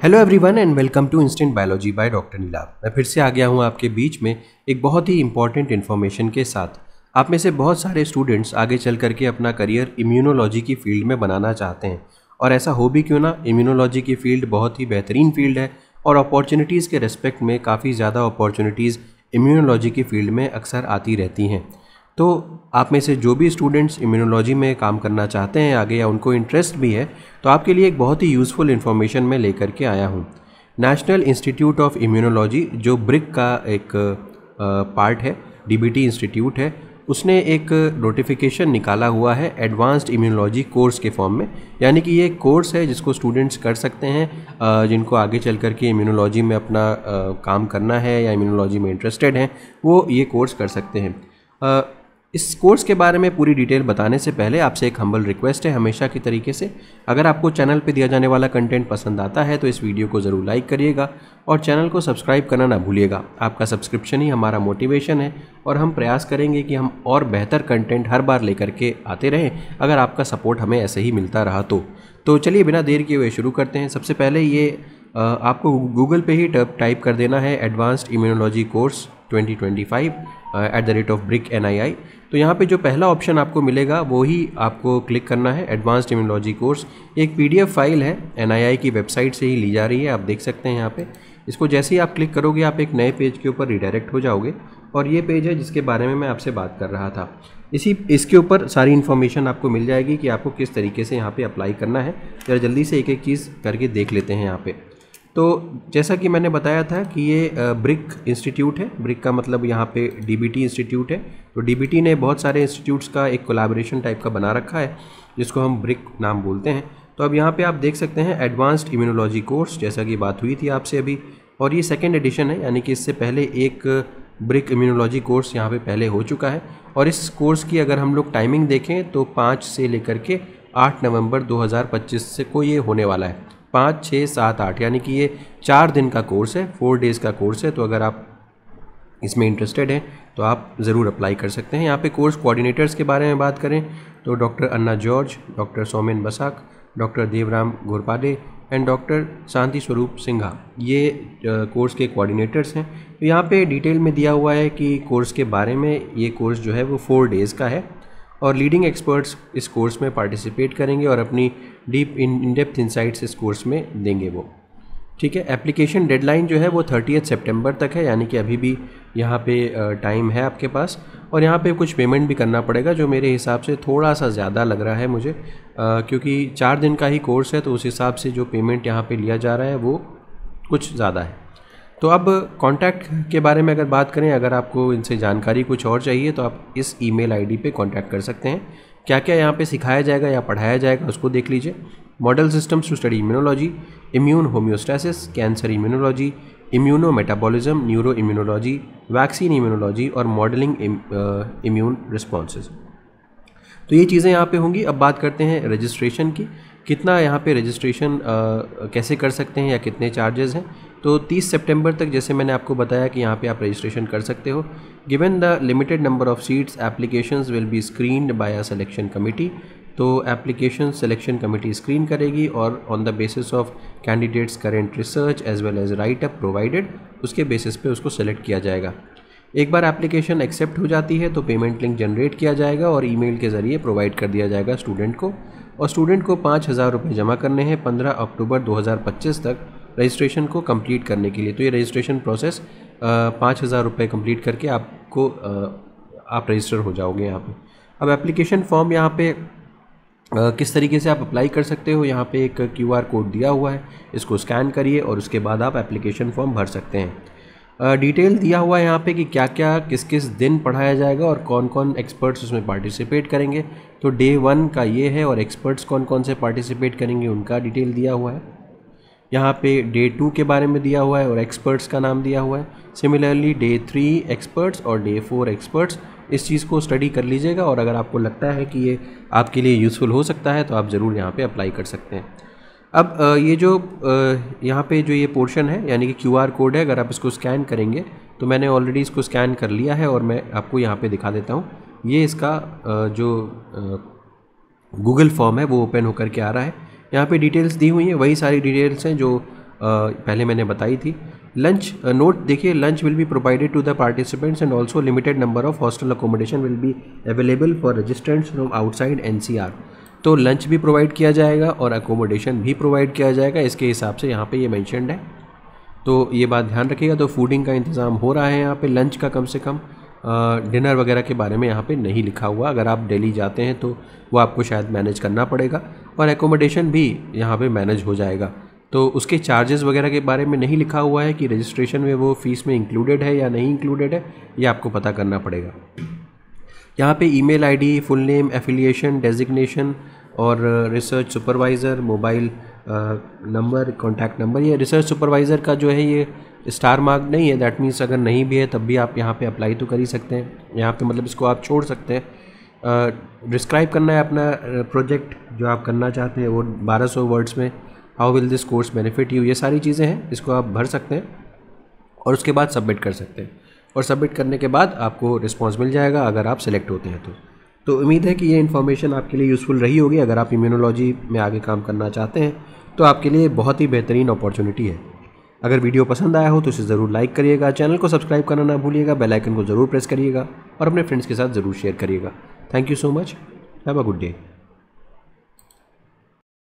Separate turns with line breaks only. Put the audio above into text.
Hello everyone and welcome to instant biology by doctor Neelabh. मैं फिर से आ गया हूँ आपके बीच में एक बहुत ही इंपॉर्टेंट इन्फॉर्मेशन के साथ। आप में से बहुत सारे स्टूडेंट्स आगे चल करके अपना करियर इम्यूनोलॉजी की फील्ड में बनाना चाहते हैं, और ऐसा हो भी क्यों ना। इम्यूनोलॉजी की फील्ड बहुत ही बेहतरीन फील्ड है और अपॉर्चुनिटीज़ के रेस्पेक्ट में काफ़ी ज़्यादा अपॉर्चुनिटीज़ इम्यूनोलॉजी की फील्ड में अक्सर आती रहती हैं। तो आप में से जो भी स्टूडेंट्स इम्यूनोलॉजी में काम करना चाहते हैं आगे, या उनको इंटरेस्ट भी है, तो आपके लिए एक बहुत ही यूज़फुल इन्फॉर्मेशन मैं लेकर के आया हूँ। नेशनल इंस्टीट्यूट ऑफ इम्यूनोलॉजी, जो ब्रिक का एक पार्ट है, डीबीटी इंस्टीट्यूट है, उसने एक नोटिफिकेशन निकाला हुआ है एडवांस्ड इम्यूनोलॉजी कोर्स के फॉर्म में। यानी कि ये कोर्स है जिसको स्टूडेंट्स कर सकते हैं, जिनको आगे चल कर के इम्यूनोलॉजी में अपना काम करना है या इम्यूनोलॉजी में इंटरेस्टेड हैं, वो ये कोर्स कर सकते हैं। इस कोर्स के बारे में पूरी डिटेल बताने से पहले आपसे एक हम्बल रिक्वेस्ट है, हमेशा की तरीके से अगर आपको चैनल पे दिया जाने वाला कंटेंट पसंद आता है तो इस वीडियो को ज़रूर लाइक करिएगा और चैनल को सब्सक्राइब करना ना भूलिएगा। आपका सब्सक्रिप्शन ही हमारा मोटिवेशन है और हम प्रयास करेंगे कि हम और बेहतर कंटेंट हर बार लेकर के आते रहें, अगर आपका सपोर्ट हमें ऐसे ही मिलता रहा तो चलिए बिना देर किए हुए शुरू करते हैं। सबसे पहले ये आपको गूगल पे ही टाइप कर देना है advanced immunology course 2025 @BRIC NII। तो यहाँ पे जो पहला ऑप्शन आपको मिलेगा वो ही आपको क्लिक करना है, एडवांस्ड इम्यूनोलॉजी कोर्स। एक PDF फाइल है, NII की वेबसाइट से ही ली जा रही है, आप देख सकते हैं यहाँ पे। इसको जैसे ही आप क्लिक करोगे आप एक नए पेज के ऊपर रिडायरेक्ट हो जाओगे, और ये पेज है जिसके बारे में मैं आपसे बात कर रहा था। इसके ऊपर सारी इन्फॉर्मेशन आपको मिल जाएगी कि आपको किस तरीके से यहाँ पे अप्लाई करना है। जरा जल्दी से एक एक चीज़ करके देख लेते हैं यहाँ पे। तो जैसा कि मैंने बताया था कि ये ब्रिक इंस्टीट्यूट है। ब्रिक का मतलब यहाँ पे डीबीटी इंस्टीट्यूट है। तो डीबीटी ने बहुत सारे इंस्टीट्यूट्स का एक कोलैबोरेशन टाइप का बना रखा है जिसको हम ब्रिक नाम बोलते हैं। तो अब यहाँ पे आप देख सकते हैं एडवांस्ड इम्यूनोलॉजी कोर्स, जैसा कि बात हुई थी आपसे अभी, और ये सेकेंड एडिशन है, यानी कि इससे पहले एक ब्रिक इम्यूनोलॉजी कोर्स यहाँ पे पहले हो चुका है। और इस कोर्स की अगर हम लोग टाइमिंग देखें तो 5 से लेकर के 8 नवंबर 2025 से को ये होने वाला है। 5, 6, 7, 8 यानी कि ये 4 दिन का कोर्स है, 4 डेज़ का कोर्स है। तो अगर आप इसमें इंटरेस्टेड हैं तो आप ज़रूर अप्लाई कर सकते हैं। यहाँ पे कोर्स कोऑर्डिनेटर्स के बारे में बात करें तो doctor Anna George, doctor Soumen Basak, doctor Devram Ghorpade and doctor Shanti Swarup Singha, ये कोर्स के कोऑर्डिनेटर्स हैं। तो यहाँ पे डिटेल में दिया हुआ है कि कोर्स के बारे में। ये कोर्स जो है वो 4 डेज़ का है और लीडिंग एक्सपर्ट्स इस कोर्स में पार्टिसिपेट करेंगे और अपनी डीप इन डेप्थ इंसाइट्स इस कोर्स में देंगे वो। ठीक है। एप्लीकेशन डेडलाइन जो है वो 30 सितंबर तक है, यानी कि अभी भी यहाँ पे टाइम है आपके पास। और यहाँ पे कुछ पेमेंट भी करना पड़ेगा, जो मेरे हिसाब से थोड़ा सा ज़्यादा लग रहा है मुझे, क्योंकि 4 दिन का ही कोर्स है, तो उस हिसाब से जो पेमेंट यहाँ पे लिया जा रहा है वो कुछ ज़्यादा है। तो अब कॉन्टैक्ट के बारे में अगर बात करें, अगर आपको इनसे जानकारी कुछ और चाहिए तो आप इस ईमेल आईडी पे कांटेक्ट कर सकते हैं। क्या क्या यहाँ पे सिखाया जाएगा या पढ़ाया जाएगा उसको देख लीजिए। Model systems to study immunology, immune homeostasis, cancer immunology, immuno metabolism, neuro immunology, vaccine immunology और मॉडलिंग इम्यून रिस्पॉन्सेज। तो ये चीज़ें यहाँ पे होंगी। अब बात करते हैं रजिस्ट्रेशन की। कितना यहाँ पे रजिस्ट्रेशन कैसे कर सकते हैं या कितने चार्जेस हैं। तो 30 सितंबर तक, जैसे मैंने आपको बताया, कि यहाँ पे आप रजिस्ट्रेशन कर सकते हो। Given the limited number of seats, applications will be screened by a selection committee. तो एप्लीकेशन सिलेक्शन कमिटी स्क्रीन करेगी और on the basis of candidates current research as well as write up provided, उसके basis पे उसको select किया जाएगा। एक बार application accept हो जाती है तो पेमेंट लिंक जनरेट किया जाएगा और ईमेल के ज़रिए प्रोवाइड कर दिया जाएगा स्टूडेंट को। और स्टूडेंट को 5,000 रुपये जमा करने हैं 15 अक्टूबर 2025 तक रजिस्ट्रेशन को कंप्लीट करने के लिए। तो ये रजिस्ट्रेशन प्रोसेस 5,000 रुपये कंप्लीट करके आपको आप रजिस्टर हो जाओगे यहाँ पे। अब एप्लीकेशन फॉर्म यहाँ पे किस तरीके से आप अप्लाई कर सकते हो, यहाँ पे एक QR कोड दिया हुआ है, इसको स्कैन करिए और उसके बाद आप एप्लीकेशन फॉर्म भर सकते हैं। डिटेल दिया हुआ है यहाँ पे कि क्या क्या किस किस दिन पढ़ाया जाएगा और कौन कौन एक्सपर्ट्स उसमें पार्टिसिपेट करेंगे। तो डे 1 का ये है, और एक्सपर्ट्स कौन कौन से पार्टिसिपेट करेंगे उनका डिटेल दिया हुआ है। यहाँ पे डे 2 के बारे में दिया हुआ है और एक्सपर्ट्स का नाम दिया हुआ है। सिमिलरली डे 3 एक्सपर्ट्स और डे 4 एक्सपर्ट्स। इस चीज़ को स्टडी कर लीजिएगा और अगर आपको लगता है कि ये आपके लिए यूज़फुल हो सकता है तो आप ज़रूर यहाँ पे अप्लाई कर सकते हैं। अब ये जो यहाँ पे जो ये पोर्शन है, यानी कि QR कोड है, अगर आप इसको स्कैन करेंगे तो मैंने ऑलरेडी इसको स्कैन कर लिया है और मैं आपको यहाँ पे दिखा देता हूँ। ये इसका जो गूगल फॉर्म है वो ओपन होकर के आ रहा है। यहाँ पे डिटेल्स दी हुई हैं, वही सारी डिटेल्स हैं जो पहले मैंने बताई थी। लंच नोट देखिए, lunch will be provided to the participants and also limited number of hostel accommodation will be available for registrants from outside NCR। तो लंच भी प्रोवाइड किया जाएगा और अकोमोडेशन भी प्रोवाइड किया जाएगा, इसके हिसाब से यहाँ पे ये मेंशन्ड है, तो ये बात ध्यान रखिएगा। तो फूडिंग का इंतज़ाम हो रहा है यहाँ पे, लंच का कम से कम, डिनर वगैरह के बारे में यहाँ पे नहीं लिखा हुआ। अगर आप दिल्ली जाते हैं तो वो आपको शायद मैनेज करना पड़ेगा, और एकोमोडेशन भी यहाँ पे मैनेज हो जाएगा। तो उसके चार्जेस वगैरह के बारे में नहीं लिखा हुआ है कि रजिस्ट्रेशन में वो फ़ीस में इंक्लूडेड है या नहीं इंक्लूडेड है, ये आपको पता करना पड़ेगा। यहाँ पे email ID, full name, affiliation, designation और research supervisor, mobile number, contact number. ये रिसर्च सुपरवाइज़र का जो है ये स्टार मार्क नहीं है, दैट मीन्स अगर नहीं भी है तब भी आप यहाँ पे अप्लाई तो कर ही सकते हैं। यहाँ पे मतलब इसको आप छोड़ सकते हैं। डिस्क्राइब करना है अपना प्रोजेक्ट जो आप करना चाहते हैं वो 1200 वर्ड्स में। How will this course benefit you, ये सारी चीज़ें हैं, इसको आप भर सकते हैं और उसके बाद सबमिट कर सकते हैं। और सबमिट करने के बाद आपको रिस्पॉन्स मिल जाएगा अगर आप सिलेक्ट होते हैं तो उम्मीद है कि ये इन्फॉर्मेशन आपके लिए यूज़फुल रही होगी। अगर आप इम्यूनोलॉजी में आगे काम करना चाहते हैं तो आपके लिए बहुत ही बेहतरीन अपॉर्चुनिटी है। अगर वीडियो पसंद आया हो तो इसे ज़रूर लाइक करिएगा, चैनल को सब्सक्राइब करना ना भूलिएगा, बेल आइकन को ज़रूर प्रेस करिएगा और अपने फ्रेंड्स के साथ ज़रूर शेयर करिएगा। Thank you so much, have a good day.